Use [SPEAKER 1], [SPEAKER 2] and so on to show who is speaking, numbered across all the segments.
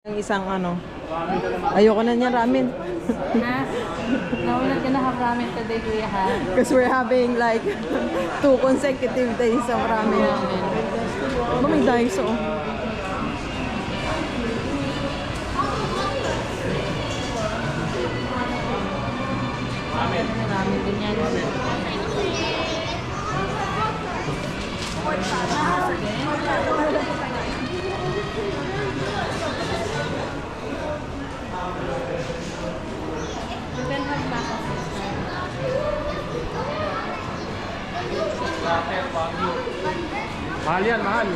[SPEAKER 1] Ang isang ano, ayoko na niya ramen.
[SPEAKER 2] Ha? No, we're not gonna have ramen today, Kuya, ha?
[SPEAKER 1] Because we're having like 2 consecutive days of ramen. Ba may Daiso?
[SPEAKER 2] Ramen din yan. You can have backup system.
[SPEAKER 3] Mahal yan, mahal.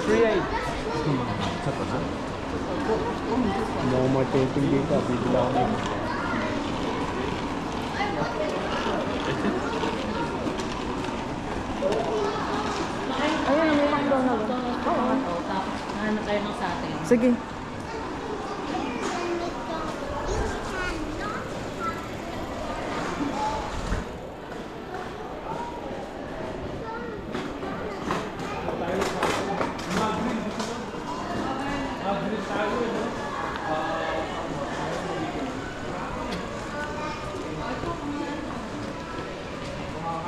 [SPEAKER 3] 3.8.
[SPEAKER 4] Sa pa na?
[SPEAKER 3] No more taping dito. Bibila ko na.
[SPEAKER 1] Ayun, may McDonald's.
[SPEAKER 2] Oo. Tapos, nahanap tayo ng sa atin.
[SPEAKER 1] Sige.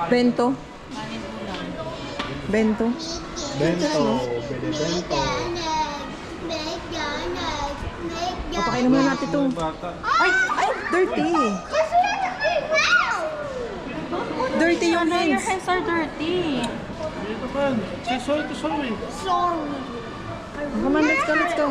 [SPEAKER 1] Bento.
[SPEAKER 2] Kanin ulam.
[SPEAKER 1] Bento.
[SPEAKER 3] Bento. Pwede bento.
[SPEAKER 1] Papakain muna natin ito. Ay! Ay! Dirty! Dirty yung
[SPEAKER 2] Your
[SPEAKER 1] hands.
[SPEAKER 2] hands are dirty.
[SPEAKER 3] Dito pa. Say sorry to sorry.
[SPEAKER 1] Come on, let's go, let's go.